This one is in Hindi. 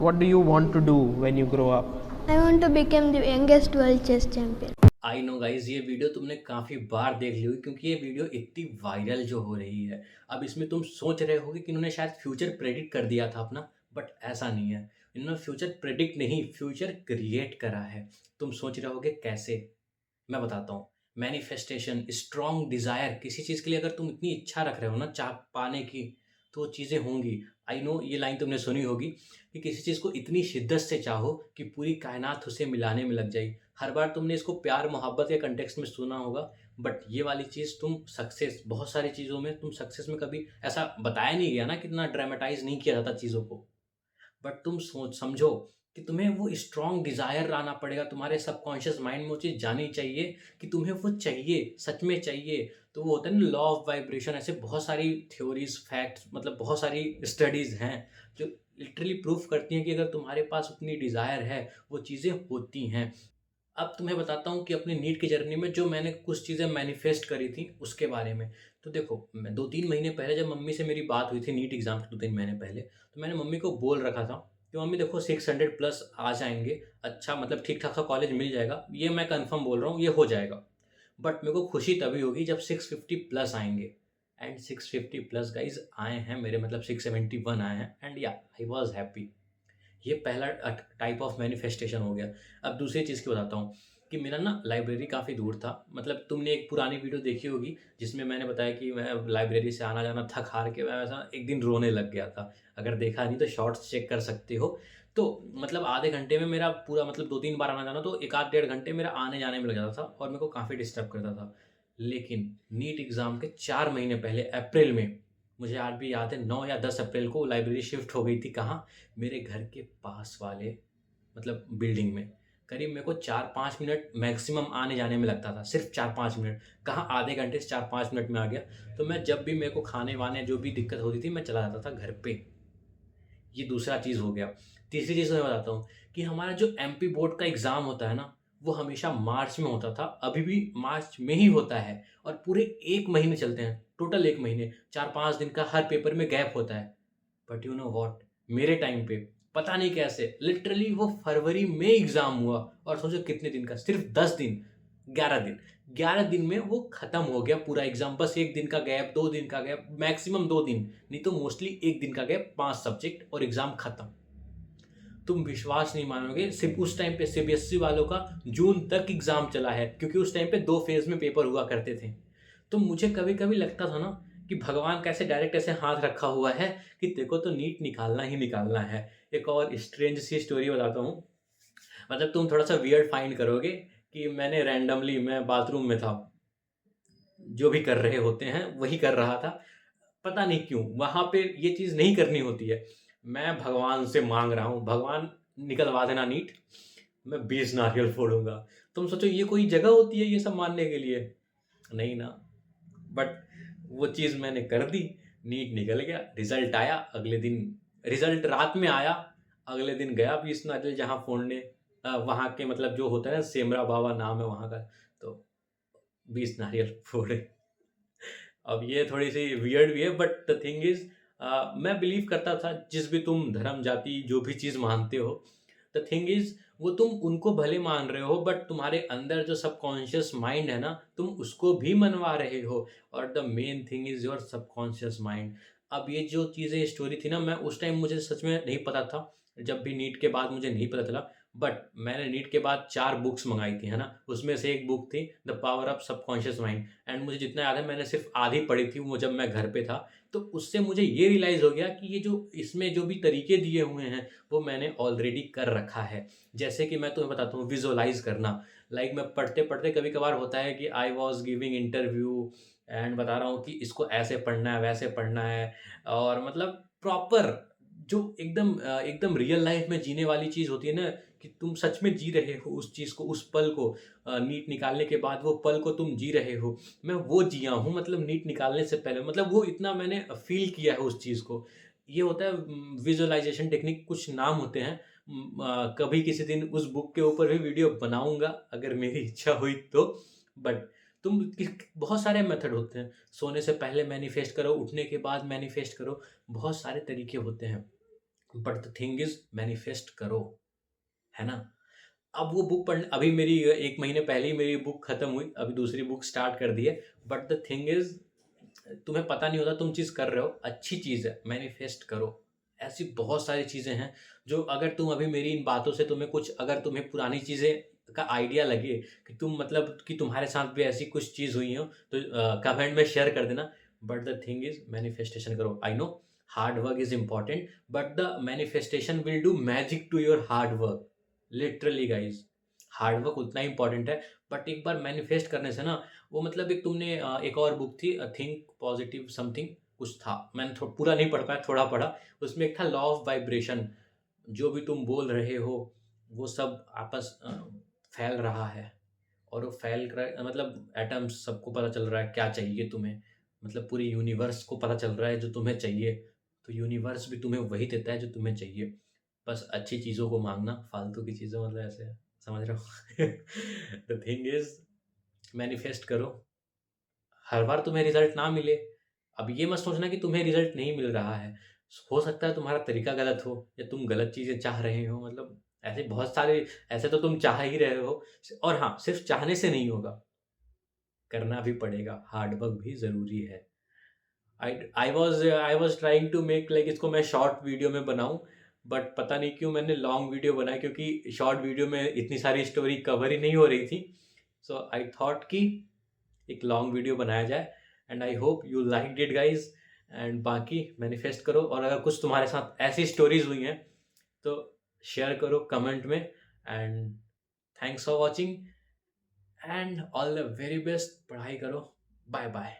What do you want to do when you grow up? I want to become the youngest world chess champion. I know guys, ये वीडियो तुमने काफ़ी बार देख ली होगी क्योंकि ये वीडियो इतनी वायरल जो हो रही है। अब इसमें तुम सोच रहे होगे कि इन्होंने शायद फ्यूचर प्रेडिक्ट कर दिया था अपना, बट ऐसा नहीं है। इन्होंने फ्यूचर प्रेडिक्ट नहीं, फ्यूचर क्रिएट करा है। तुम सोच रहे होगे कैसे? मैं बताता हूँ। मैनिफेस्टेशन, स्ट्रॉन्ग डिज़ायर, किसी चीज़ के लिए अगर तुम इतनी इच्छा रख रहे हो ना चाह पाने की, तो वो चीज़ें होंगी। आई नो ये लाइन तुमने सुनी होगी कि किसी चीज़ को इतनी शिद्दत से चाहो कि पूरी कायनात उसे मिलाने में लग जाए। हर बार तुमने इसको प्यार मोहब्बत के कंटेक्स्ट में सुना होगा, बट ये वाली चीज़ तुम सक्सेस, बहुत सारी चीज़ों में तुम सक्सेस में कभी ऐसा बताया नहीं गया ना, कितना ड्रामेटाइज नहीं किया जाता चीज़ों को। बट तुम सोच समझो कि तुम्हें वो स्ट्रॉन्ग डिज़ायर लाना पड़ेगा, तुम्हारे सबकॉन्शियस माइंड में वो चीज़ जानी चाहिए कि तुम्हें वो चाहिए, सच में चाहिए। तो वो होता है ना लॉ ऑफ वाइब्रेशन, ऐसे बहुत सारी थ्योरीज, फैक्ट्स, मतलब बहुत सारी स्टडीज़ हैं जो लिटरली प्रूफ करती हैं कि अगर तुम्हारे पास उतनी डिज़ायर है, वो चीज़ें होती हैं। अब तुम्हें बताता हूँ कि अपनी नीट की जर्नी में जो मैंने कुछ चीज़ें मैनिफेस्ट करी थी उसके बारे में। तो देखो, मैं 2-3 महीने पहले जब मम्मी से मेरी बात हुई थी नीट एग्ज़ाम के 2-3 महीने पहले, तो मैंने मम्मी को बोल रखा था कि मम्मी देखो 600 प्लस आ जाएँगे, अच्छा मतलब ठीक-ठाक सा कॉलेज मिल जाएगा, ये मैं कन्फर्म बोल रहा हूँ, ये हो जाएगा। बट मेरे को खुशी तभी होगी जब 650 प्लस आएँगे। एंड 650 प्लस गाइज़ आए हैं मेरे, मतलब 671 आए हैं, एंड या आई वाज़ हैप्पी। ये पहला टाइप ऑफ मैनिफेस्टेशन हो गया। अब दूसरी चीज़ की बताता हूँ कि मेरा ना लाइब्रेरी काफ़ी दूर था। मतलब तुमने एक पुरानी वीडियो देखी होगी जिसमें मैंने बताया कि मैं लाइब्रेरी से आना-जाना थक हार के मैं ऐसा एक दिन रोने लग गया था। अगर देखा नहीं तो शॉर्ट्स चेक कर सकते हो। तो मतलब आधे घंटे में मेरा पूरा, मतलब 2-3 बार आना-जाना, तो 1 आध डेढ़ घंटे मेरा आने-जाने में लग जाता था और मेरे को काफ़ी डिस्टर्ब करता था। लेकिन नीट एग्ज़ाम के 4 महीने पहले अप्रैल में, मुझे आज भी याद है 9 या 10 अप्रैल को लाइब्रेरी शिफ्ट हो गई थी कहाँ? मेरे घर के पास वाले, मतलब बिल्डिंग में। करीब मेरे को 4-5 मिनट मैक्सिमम आने-जाने में लगता था, सिर्फ़ 4-5 मिनट। कहाँ आधे घंटे से 4-5 मिनट में आ गया। तो मैं जब भी मेरे को खाने-वाने जो भी दिक्कत होती थी, मैं चला जाता था घर पे। ये दूसरा चीज़ हो गया। तीसरी चीज़ मैं बताता हूँ कि हमारा जो एमपी बोर्ड का एग्ज़ाम होता है ना, वो हमेशा मार्च में होता था, अभी भी मार्च में ही होता है और पूरे 1 महीने चलते हैं, टोटल 1 महीने, 4-5 दिन का हर पेपर में गैप होता है। बट यू नो व्हाट, मेरे टाइम पे पता नहीं कैसे लिटरली वो फरवरी में एग्ज़ाम हुआ और सोचो कितने दिन का, सिर्फ़ 10 दिन, 11 दिन। 11 दिन में वो ख़त्म हो गया पूरा एग्ज़ाम, बस 1 दिन का गैप, 2 दिन का गैप, मैक्सिमम 2 दिन, नहीं तो मोस्टली 1 दिन का गैप, 5 सब्जेक्ट और एग्ज़ाम ख़त्म। तुम विश्वास नहीं मानोगे, सिर्फ़ उस टाइम पे सीबीएसई वालों का जून तक एग्ज़ाम चला है क्योंकि उस टाइम पे 2 फ़ेज़ में पेपर हुआ करते थे। तो मुझे कभी-कभी लगता था ना कि भगवान कैसे डायरेक्ट ऐसे हाथ रखा हुआ है कि तेरे को तो नीट निकालना ही निकालना है। एक और स्ट्रेंज सी स्टोरी बताता हूँ, मतलब तुम थोड़ा-सा वियर्ड फाइंड करोगे कि मैंने रैंडमली, मैं बाथरूम में था, जो भी कर रहे होते हैं वही कर रहा था। पता नहीं क्यों वहाँ पे ये चीज़ नहीं करनी होती है। मैं भगवान से माँग रहा हूँ, भगवान निकलवा देना नीट, मैं 20 नारियल फोड़ूँगा। तुम सोचो ये कोई जगह होती है ये सब मानने के लिए? नहीं ना। बट वो चीज़ मैंने कर दी, नीट निकल गया, रिज़ल्ट आया, अगले दिन रिज़ल्ट रात में आया, अगले दिन गया 20 नारियल जहाँ फोड़ने, वहाँ के मतलब जो होता है ना, सेमरा बाबा नाम है वहाँ का, तो 20 नारियल फोड़े। अब ये थोड़ी-सी वियर्ड भी है, बट द थिंग इज़ मैं बिलीव करता था जिस भी तुम धर्म, जाति, जो भी चीज़ मानते हो, द थिंग इज़ वो तुम उनको भले मान रहे हो बट तुम्हारे अंदर जो सबकॉन्शियस माइंड है ना, तुम उसको भी मनवा रहे हो और the main thing is your subconscious mind. अब ये जो चीज़ें स्टोरी थी ना, मैं उस टाइम, मुझे सच में नहीं पता था, जब भी नीट के बाद मुझे नहीं पता चला, बट मैंने नीट के बाद 4 बुक्स मँगाई थी, है ना? उसमें से एक बुक थी the power of subconscious mind, and मुझे जितना याद है मैंने सिर्फ़ आधी पढ़ी थी वो जब मैं घर पे था। तो उससे मुझे ये रियलाइज़ हो गया कि ये जो इसमें जो भी तरीके दिए हुए हैं, वो मैंने ऑलरेडी कर रखा है। जैसे कि मैं तुम्हें बताता हूँ, विज़ुअलाइज़ करना। लाइक मैं पढ़ते-पढ़ते कभी-कभार होता है कि I was giving interview and बता रहा हूँ कि इसको ऐसे पढ़ना है, वैसे पढ़ना है, और मतलब प्रॉपर जो एकदम रियल लाइफ़ में जीने वाली चीज़ होती है ना, कि तुम सच में जी रहे हो उस चीज़ को, उस पल को, नीट निकालने के बाद वो पल को तुम जी रहे हो। मैं वो जिया हूँ, मतलब नीट निकालने से पहले, मतलब वो इतना मैंने फ़ील किया है उस चीज़ को। ये होता है विज़ुअलाइज़ेशन टेक्निक, कुछ नाम होते हैं। कभी किसी दिन उस बुक के ऊपर भी वीडियो बनाऊँगा अगर मेरी इच्छा हुई तो। बट तुम कि बहुत सारे मेथड होते हैं। सोने से पहले मैनिफेस्ट करो, उठने के बाद मैनिफेस्ट करो, बहुत सारे तरीके होते हैं। But the thing is manifest करो, है ना? अब वो बुक पढ़ने, अभी मेरी 1 महीने पहले ही मेरी बुक खत्म हुई, अभी दूसरी बुक स्टार्ट कर दी है। बट द थिंग इज, तुम्हें पता नहीं होता तुम चीज़ कर रहे हो, अच्छी चीज़ है, मैनिफेस्ट करो। ऐसी बहुत सारी चीज़ें हैं जो, अगर तुम अभी मेरी इन बातों से तुम्हें कुछ, अगर तुम्हें पुरानी चीज़ें का आइडिया लगे कि तुम मतलब कि तुम्हारे साथ भी ऐसी कुछ चीज़ हुई हो, तो कमेंट में शेयर कर देना। But the thing is, manifestation करो। I know hard work is important, but the manifestation will do magic to your hard work. Literally guys, hard work उतना ही इंपॉर्टेंट है, बट एक बार मैनिफेस्ट करने से ना, वो मतलब एक तुमने एक और बुक थी, थिंक पॉजिटिव समथिंग कुछ था, मैंने पूरा नहीं पढ़ पाया, थोड़ा पढ़ा। उसमें एक था लॉ ऑफ वाइब्रेशन, जो भी तुम बोल रहे हो वो सब आपस फैल रहा है, और वो फैल कर मतलब एटम्स, सबको पता चल रहा है क्या चाहिए तुम्हें, मतलब पूरी यूनिवर्स को पता चल रहा है जो तुम्हें चाहिए, तो यूनिवर्स भी तुम्हें वही देता है जो तुम्हें चाहिए। बस अच्छी चीज़ों को मांगना, फालतू की चीज़ों मतलब ऐसे, समझ रहे हो? द थिंग इज, मैनिफेस्ट करो। हर बार तुम्हें रिजल्ट ना मिले, अब ये मत सोचना कि तुम्हें रिजल्ट नहीं मिल रहा है। हो सकता है तुम्हारा तरीका गलत हो, या तुम गलत चीज़ें चाह रहे हो, मतलब ऐसे बहुत सारे, ऐसे तो तुम चाह ही रहे हो। और हाँ, सिर्फ चाहने से नहीं होगा, करना भी पड़ेगा, हार्ड वर्क भी ज़रूरी है। I was trying to make like, इसको मैं शॉर्ट वीडियो में बनाऊं, बट पता नहीं क्यों मैंने लॉन्ग वीडियो बनाई, क्योंकि शॉर्ट वीडियो में इतनी सारी स्टोरी कवर ही नहीं हो रही थी। सो आई थॉट कि एक लॉन्ग वीडियो बनाया जाए, and I hope you like it guys. And बाकी मैनिफेस्ट करो, और अगर कुछ तुम्हारे साथ ऐसी स्टोरीज हुई हैं तो शेयर करो कमेंट में। And thanks for watching, and all the very best, पढ़ाई करो, बाय बाय।